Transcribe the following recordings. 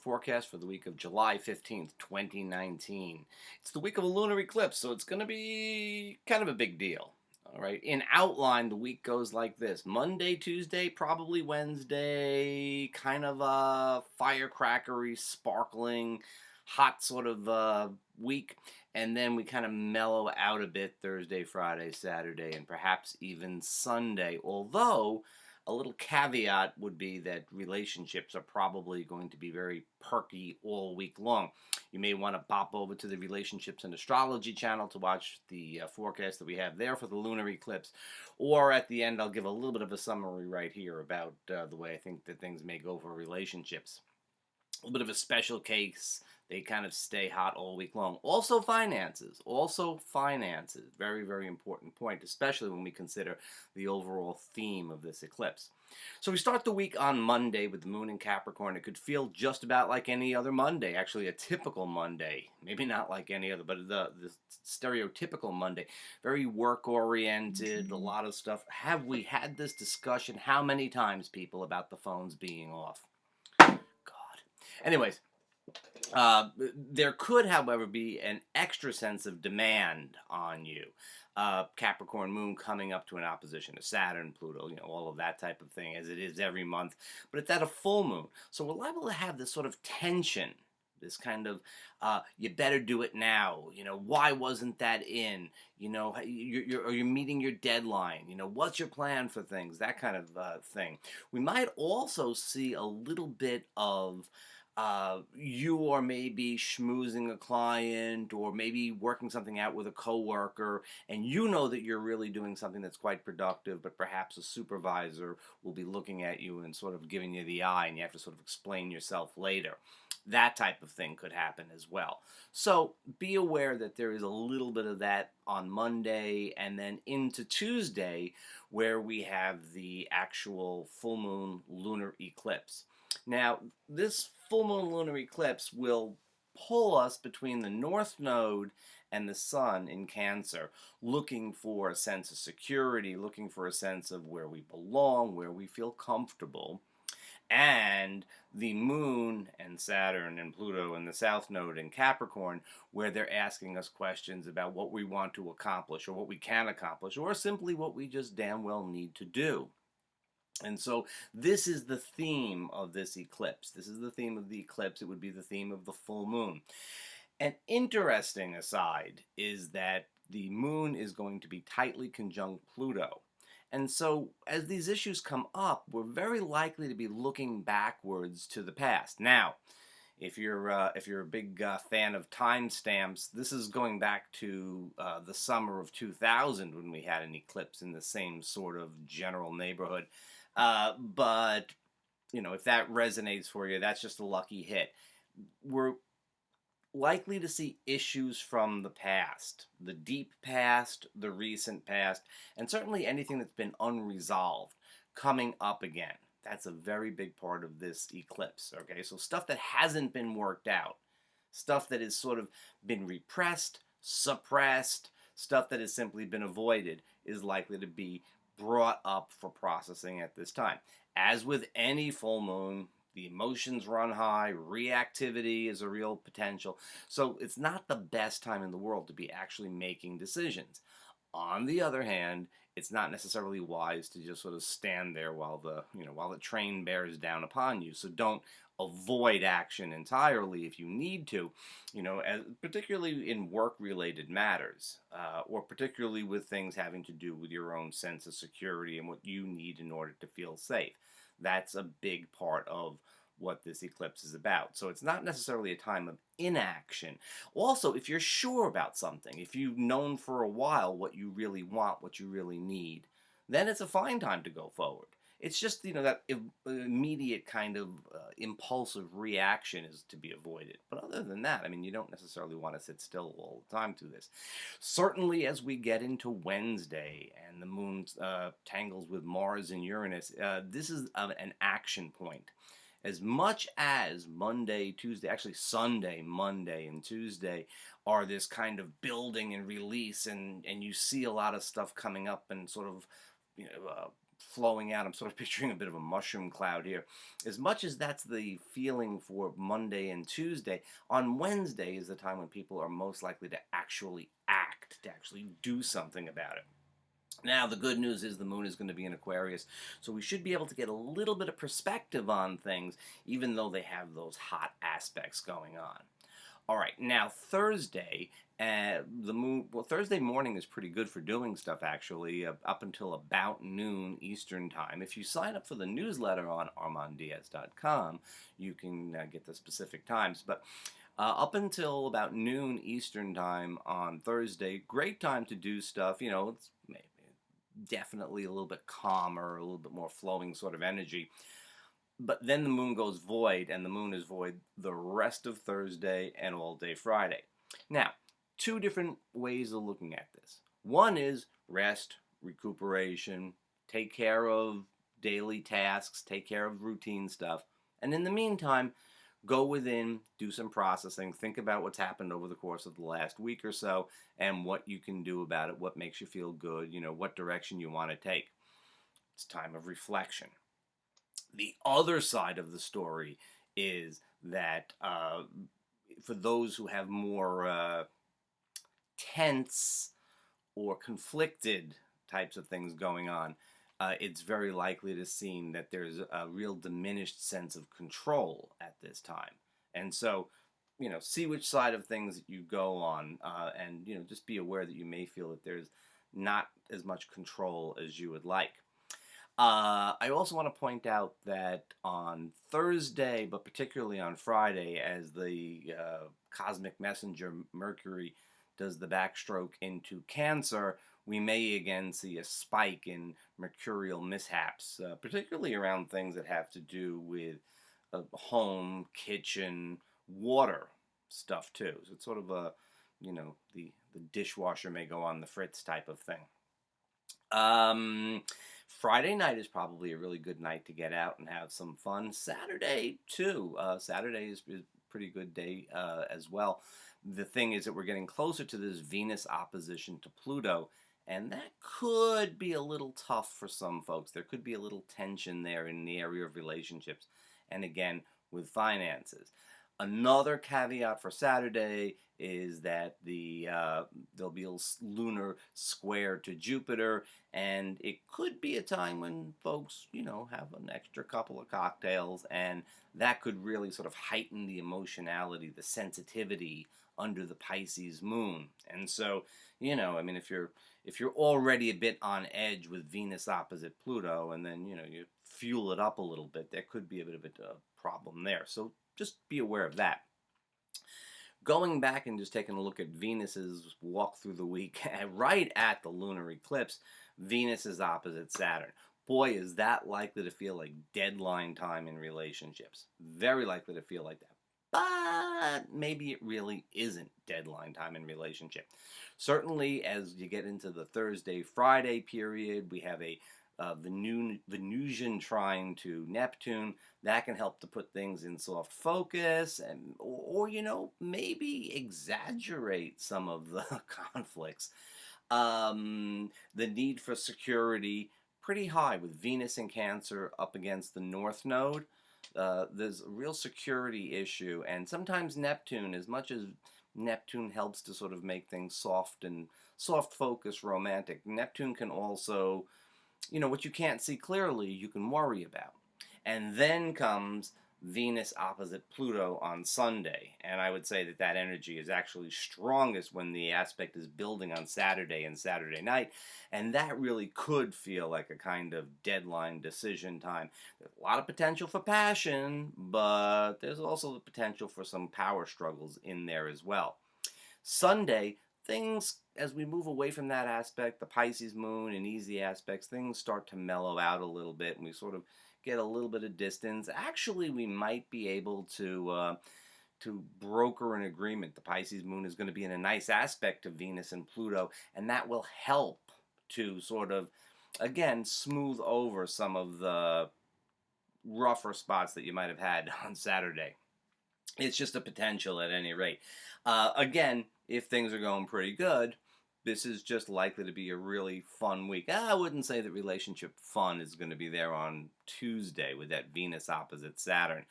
forecast for the week of July 15th, 2019. It's the week of a lunar eclipse, so it's going to be kind of a big deal. All right. In outline, the week goes like this: Monday, Tuesday, probably Wednesday, kind of a firecrackery, sparkling, hot sort of week. And then we kind of mellow out a bit Thursday, Friday, Saturday, and perhaps even Sunday. Although, a little caveat would be that relationships are probably going to be very perky all week long. You may want to pop over to the Relationships and Astrology channel to watch the forecast that we have there for the lunar eclipse. Or at the end, I'll give a little bit of a summary right here about the way I think that things may go for relationships. A little bit of a special case. They kind of stay hot all week long. Also finances. Very, very important point, especially when we consider the overall theme of this eclipse. So we start the week on Monday with the moon in Capricorn. It could feel just about like any other Monday, actually a typical Monday. Maybe not like any other, but the stereotypical Monday. Very work-oriented, a lot of stuff. Have we had this discussion how many times, people, about the phones being off? God. Anyways, there could, however, be an extra sense of demand on you. Capricorn moon coming up to an opposition to Saturn, Pluto, all of that type of thing, as it is every month. But it's at a full moon. So we're liable to have this sort of tension, this kind of, you better do it now. Why wasn't that in? You're meeting your deadline. What's your plan for things? That kind of thing. We might also see a little bit of you are maybe schmoozing a client or maybe working something out with a coworker, and you know that you're really doing something that's quite productive, but perhaps a supervisor will be looking at you and sort of giving you the eye, and you have to sort of explain yourself later. That type of thing could happen as well. So be aware that there is a little bit of that on Monday and then into Tuesday, where we have the actual full moon lunar eclipse. Now, this full moon lunar eclipse will pull us between the North Node and the Sun in Cancer, looking for a sense of security, looking for a sense of where we belong, where we feel comfortable. And the Moon and Saturn and Pluto and the South Node in Capricorn, where they're asking us questions about what we want to accomplish or what we can accomplish, or simply what we just damn well need to do. And so this is the theme of this eclipse. This is the theme of the eclipse. It would be the theme of the full moon. An interesting aside is that the moon is going to be tightly conjunct Pluto. And so as these issues come up, we're very likely to be looking backwards to the past. Now, if you're a big fan of timestamps, this is going back to the summer of 2000 when we had an eclipse in the same sort of general neighborhood. But, if that resonates for you, that's just a lucky hit. We're likely to see issues from the past, the deep past, the recent past, and certainly anything that's been unresolved coming up again. That's a very big part of this eclipse, okay? So stuff that hasn't been worked out, stuff that has sort of been repressed, suppressed, stuff that has simply been avoided is likely to be brought up for processing at this time. As with any full moon, the emotions run high, reactivity is a real potential, so it's not the best time in the world to be actually making decisions. On the other hand, it's not necessarily wise to just sort of stand there while the train bears down upon you. So don't avoid action entirely if you need to, particularly in work-related matters, or particularly with things having to do with your own sense of security and what you need in order to feel safe. That's a big part of what this eclipse is about. So it's not necessarily a time of inaction. Also, if you're sure about something, if you've known for a while what you really want, what you really need, then it's a fine time to go forward. It's just, that immediate kind of impulsive reaction is to be avoided. But other than that, you don't necessarily want to sit still all the time through this. Certainly as we get into Wednesday and the moon tangles with Mars and Uranus, this is an action point. As much as Monday, Tuesday, actually Sunday, Monday, and Tuesday are this kind of building and release, and you see a lot of stuff coming up and sort of flowing out. I'm sort of picturing a bit of a mushroom cloud here. As much as that's the feeling for Monday and Tuesday, on Wednesday is the time when people are most likely to actually act, to actually do something about it. Now, the good news is the moon is going to be in Aquarius, so we should be able to get a little bit of perspective on things, even though they have those hot aspects going on. All right, now Thursday, the moon. Well, Thursday morning is pretty good for doing stuff actually, up until about noon Eastern time. If you sign up for the newsletter on armanddiaz.com, you can get the specific times. But up until about noon Eastern time on Thursday, great time to do stuff. You know, it's definitely a little bit calmer, a little bit more flowing sort of energy. But then the moon goes void, and the moon is void the rest of Thursday and all day Friday. Now, two different ways of looking at this. One is rest, recuperation, take care of daily tasks, take care of routine stuff. And in the meantime, go within, do some processing, think about what's happened over the course of the last week or so, and what you can do about it, what makes you feel good, what direction you want to take. It's time of reflection. The other side of the story is that for those who have more tense or conflicted types of things going on, it's very likely to seem that there's a real diminished sense of control at this time. And so, see which side of things you go on, and, just be aware that you may feel that there's not as much control as you would like. I also want to point out that on Thursday, but particularly on Friday, as the cosmic messenger Mercury does the backstroke into Cancer, we may again see a spike in mercurial mishaps, particularly around things that have to do with home, kitchen, water stuff too. So it's sort of a, the dishwasher may go on the fritz type of thing. Friday night is probably a really good night to get out and have some fun. Saturday, too. Saturday is a pretty good day as well. The thing is that we're getting closer to this Venus opposition to Pluto, and that could be a little tough for some folks. There could be a little tension there in the area of relationships, and again, with finances. Another caveat for Saturday is that there'll be a lunar square to Jupiter, and it could be a time when folks, have an extra couple of cocktails, and that could really sort of heighten the emotionality, the sensitivity under the Pisces moon. And so, if you're already a bit on edge with Venus opposite Pluto, and then you fuel it up a little bit, there could be a bit of a problem there. So just be aware of that. Going back and just taking a look at Venus's walk through the week, right at the lunar eclipse, Venus is opposite Saturn. Boy, is that likely to feel like deadline time in relationships. Very likely to feel like that. But maybe it really isn't deadline time in relationship. Certainly, as you get into the Thursday-Friday period, we have a Venusian trine to Neptune. That can help to put things in soft focus, and or maybe exaggerate some of the conflicts. The need for security pretty high with Venus in Cancer up against the North Node. There's a real security issue, and sometimes Neptune, as much as Neptune helps to sort of make things soft focus, romantic, Neptune can also, what you can't see clearly, you can worry about. And then comes Venus opposite Pluto on Sunday. And I would say that energy is actually strongest when the aspect is building on Saturday and Saturday night. And that really could feel like a kind of deadline decision time. There's a lot of potential for passion, but there's also the potential for some power struggles in there as well. Sunday, things, as we move away from that aspect, the Pisces moon and easy aspects, things start to mellow out a little bit, and we sort of get a little bit of distance. Actually, we might be able to broker an agreement. The Pisces moon is going to be in a nice aspect to Venus and Pluto, and that will help to sort of, again, smooth over some of the rougher spots that you might have had on Saturday. It's just a potential at any rate. Again, if things are going pretty good, This is just likely to be a really fun week. I wouldn't say that relationship fun is going to be there on Tuesday with that Venus opposite Saturn.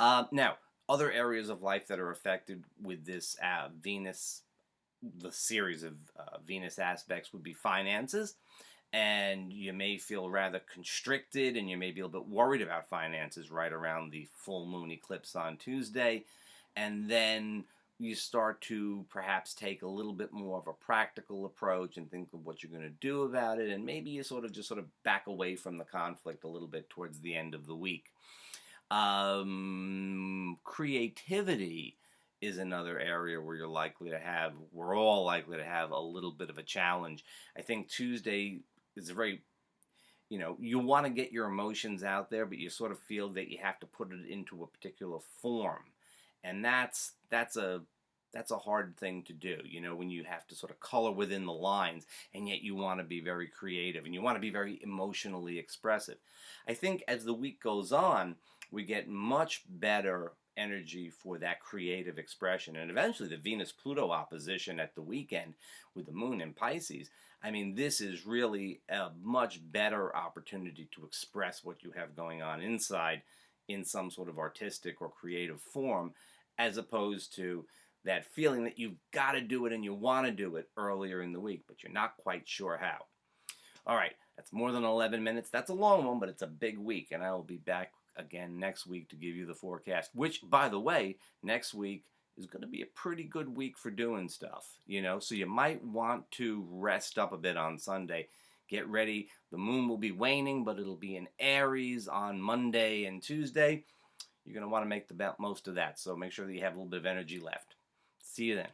Now, other areas of life that are affected with this Venus, the series of Venus aspects, would be finances. And you may feel rather constricted and you may be a little bit worried about finances right around the full moon eclipse on Tuesday. And then you start to perhaps take a little bit more of a practical approach and think of what you're going to do about it. And maybe you sort of back away from the conflict a little bit towards the end of the week. Creativity is another area where we're all likely to have a little bit of a challenge. I think Tuesday is a very, you want to get your emotions out there, but you sort of feel that you have to put it into a particular form. And that's a hard thing to do, when you have to sort of color within the lines, and yet you want to be very creative and you want to be very emotionally expressive. I think as the week goes on, we get much better energy for that creative expression. And eventually the Venus-Pluto opposition at the weekend with the moon in Pisces, I mean, this is really a much better opportunity to express what you have going on inside in some sort of artistic or creative form, as opposed to that feeling that you've got to do it and you want to do it earlier in the week, but you're not quite sure how. All right, that's more than 11 minutes. That's a long one, but it's a big week, and I will be back again next week to give you the forecast, which, by the way, next week is going to be a pretty good week for doing stuff, so you might want to rest up a bit on Sunday. Get ready. The moon will be waning, but it'll be in Aries on Monday and Tuesday. You're going to want to make the most of that, so make sure that you have a little bit of energy left. See you then.